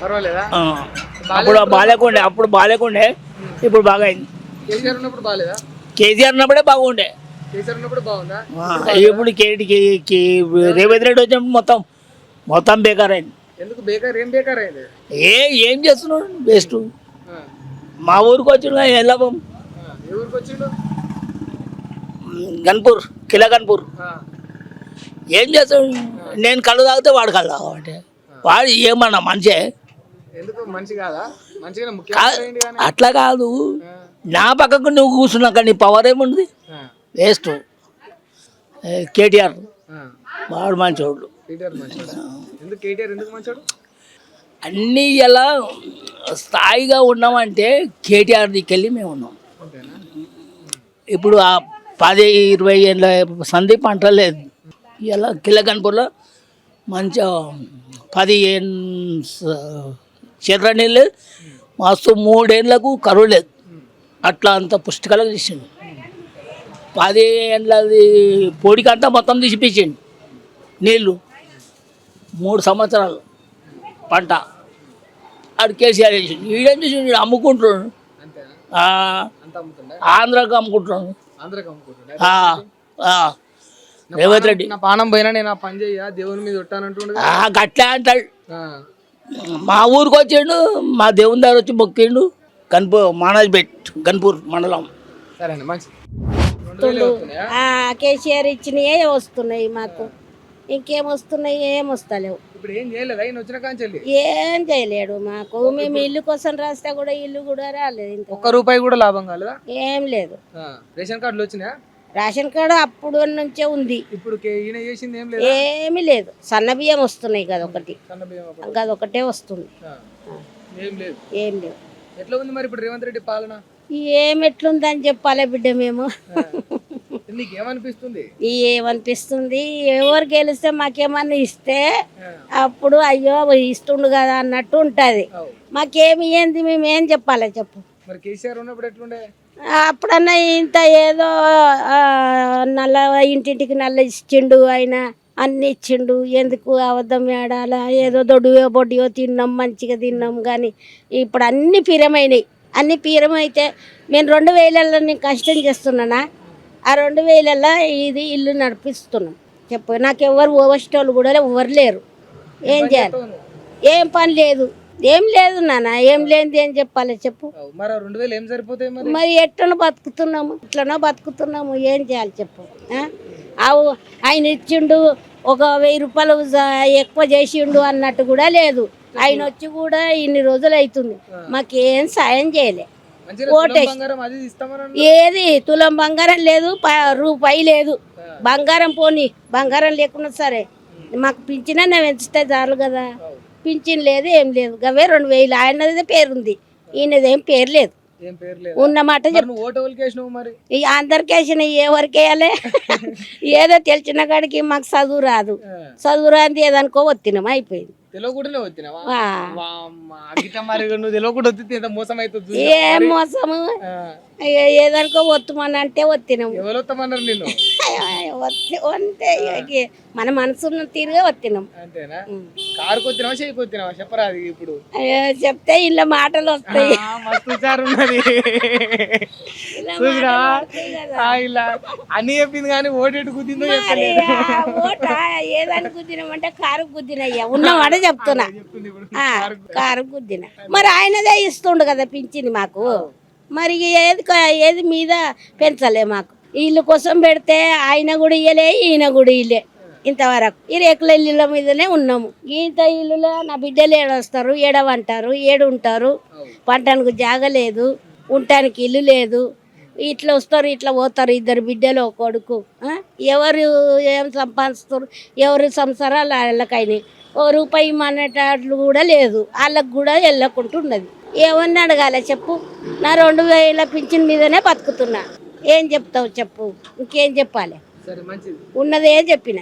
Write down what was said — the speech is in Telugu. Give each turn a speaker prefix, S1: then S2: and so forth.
S1: పర్వాలేదా?
S2: అప్పుడు బాగాలేకుండే ఇప్పుడు బాగా అయింది.
S1: కేసీఆర్ ఉన్నప్పుడు బాగాలేదా?
S2: కేసీఆర్ ఉన్నప్పుడే బాగుండే,
S1: కేసీఆర్ ఉన్నప్పుడు బాగుందా?
S2: ఇప్పుడు రేవంత్ రెడ్డి వచ్చినప్పుడు మొత్తం బేకార్ అయింది.
S1: ఎందుకు బేకార్? ఏం బేకార్ అయింది?
S2: ఏం చేస్తున్నాడు బెస్ట్. మా ఊరికి వచ్చిన ఎలా
S1: ఏ ఊరికి వచ్చిండు?
S2: గన్పూర్, కిలా గన్పూర్. ఏం చేస్తాడు? నేను కళ్ళు తాగితే వాడు కళ్ళు తాగమంటే వాడు ఏమన్నా మంచి
S1: ఎందుకు మంచి కాదా? మంచిగా ముఖ్యమంత్రి అయింది కానీ.
S2: అట్లా కాదు, నా పక్కకు నువ్వు కూర్చున్నాక నీ పవర్ ఏముంది? వేస్ట్. కేటీఆర్ వాడు మంచోడు.
S1: కేటీఆర్ మంచోడా? ఎందుకు కేటీఆర్ ఎందుకు మంచోడు?
S2: అన్నీ ఎలా స్థాయిగా ఉన్నామంటే కేటీఆర్ దిక్కెళ్ళి మేము ఉన్నాం.
S1: అంతేనా?
S2: ఇప్పుడు ఆ 10-20 ఏళ్ళ సందీప్ అంటలేదు. ఇలా కిలగన్పూర్లో మంచిగా 10 చీర నీళ్ళు మస్తు 3 ఏళ్ళకు కరువు లేదు, అట్లా అంత పుష్టికలుగా తీసిండు. 10 ఏళ్ళది పొడికంతా మొత్తం తీసిపించిండు. నీళ్ళు 3 సంవత్సరాలు పంట ఆడు కేసీఆర్ వేసిండు. ఈడేం చేసిండు? అమ్ముకుంటున్నాడు. ఆంధ్రాకి అమ్ముకుంటున్నాడు. రేవంత్ రెడ్డి
S1: నా పానం పోయినా నేను ఆ పని చెయ్య దేవుని మీద ఉంటానంటుండే
S2: గట్లే అంటాడు. మా ఊరికి వచ్చిండు, మా దేవుని దగ్గర వచ్చి మొక్కిండు. గన్పూర్ మండలం.
S1: సరే మంచి.
S3: కేసీఆర్ ఇచ్చినయే వస్తున్నాయి మాకు, ఇంకేం వస్తున్నాయి? ఏం వస్తలేవు.
S1: ఇప్పుడు ఏం చేయలేదు ఆయన వచ్చిన కాంచెల్లి?
S3: ఏం చేయలేడు మాకు. మేము ఇల్లు కోసం రాస్తే కూడా ఇల్లు కూడా రాలేదు. ఇంత
S1: ₹1 కూడా లాభం కాలేదా?
S3: ఏం లేదు.
S1: రేషన్ కార్డులు వచ్చినాయా?
S3: రేషన్ కార్డు అప్పుడు నుంచే ఉంది.
S1: ఇప్పుడు ఈయన చేసింది ఏం లేదు.
S3: ఏమీ లేదు. సన్న బియ్యం వస్తున్నాయి కదా ఒకటి, అదొకటే వస్తుంది.
S1: ఏం లేదు.
S3: ఏం లేదు.
S1: ఎట్లా ఉంది మరి ఇప్పుడు రేవంత్ రెడ్డి పాలన?
S3: ఏం ఎట్లుందని చెప్పాలి బిడ్డ మేము.
S1: నీకేమనిపిస్తుంది?
S3: ఏమనిపిస్తుంది? ఎవరు గెలిస్తే మాకేమన్నా ఇస్తే అప్పుడు అయ్యో ఇస్తుండు కదా అన్నట్టు ఉంటది. మాకేమి ఏంది, మేమేం చెప్పాలి చెప్పు.
S1: మరి కేసీఆర్ ఉన్నప్పుడు ఎట్లుండే?
S3: అప్పుడన్నా ఇంత ఏదో నల్ల ఇంటింటికి నల్ల ఇచ్చిండు, ఆయన అన్ని ఇచ్చిండు. ఎందుకు అబద్ధం ఏడాల? ఏదో దొడ్డుయో బొడ్డియో తిన్నాం, మంచిగా తిన్నాం. కానీ ఇప్పుడు అన్ని పీరమైనాయి. అన్ని పీరమైతే నేను 2000 నేను కష్టం చేస్తున్నానా, ఆ 2000 ఇది ఇల్లు నడిపిస్తున్నాం. చెప్పు, నాకు ఎవరు ఓవస్టోళ్ళు కూడా ఎవరు లేరు. ఏం చేయాలి? ఏం పని లేదు, ఏం లేదు నాన్న. ఏం లేనిది ఏం చెప్పాలి చెప్పు. మరి ఎట్లనో బతుకుతున్నాము, ఇట్లనో బతుకుతున్నాము. ఏం చేయాలి చెప్పు. ఆయన ఇచ్చిండు, ఒక ₹1000 ఎక్కువ చేసిండు అన్నట్టు కూడా లేదు. ఆయన వచ్చి కూడా ఇన్ని రోజులు అవుతుంది, మాకేం సాయం చేయలే. ఏది తులం బంగారం లేదు, రూపాయి లేదు. బంగారం పోనీ, బంగారం లేకున్నా సరే మాకు పింఛన్ పెంచితే చాలు కదా. పింఛన్ లేదు, ఏం లేదు. గవే 2000. ఆయనదే పేరుంది, ఈయనదేం పేరు లేదు. ఉన్నమాట చెప్పు. అందరికి వేసిన ఎవరికి వేయాలి? ఏదో తెలిసిన కాడికి మాకు చదువు రాదు, చదువు రాంది ఏదనుకో వచ్చినాం, అయిపోయింది. ఏం మోసము? ఏదనుకో వత్తుమని అంటే వత్తినాము. అంతే, మన మనసున్న తీరుగా వత్తినాం. చెప్తే ఇలా మాటలు వస్తాయి.
S1: అన్ని చెప్పింది కానీ ఓటేటు గుద్దిందో
S3: ఏదని గుద్దినామంటే కారు గుద్దినయ్యా, ఉన్నవాడ చెప్తున్నా. కారు గుద్దిన మరి ఆయనదే ఇస్తుండు కదా పింఛని మాకు. మరి ఏది మీద పెంచలే మాకు. ఇల్లు కోసం పెడితే ఆయన కూడా ఇయ్యలే, ఈయన కూడా ఇల్లే. ఇంతవరకు ఈ రేకుల ఇళ్ళ మీదనే ఉన్నాము. ఇంత ఇల్లులో నా బిడ్డలు ఏడొస్తారు, ఏడవంటారు, ఏడుంటారు. పంటకు జాగలేదు, ఉండటానికి ఇల్లు లేదు. ఇట్లా వస్తారు, ఇట్లా పోతారు. 2 బిడ్డలు, ఒక కొడుకు. ఎవరు ఏం సంపాదిస్తారు? ఎవరు సంసారాలు వాళ్ళకైనాయి. ₹1 అనేటట్లు కూడా లేదు. వాళ్ళకు కూడా వెళ్ళకుంటున్నది. ఏమన్నా అడగాలి చెప్పు. నా 2000 పింఛన్ మీదనే బతుకుతున్నా. ఏం చెప్తావు చెప్పు, ఇంకేం చెప్పాలి? ఉన్నదే చెప్పిన.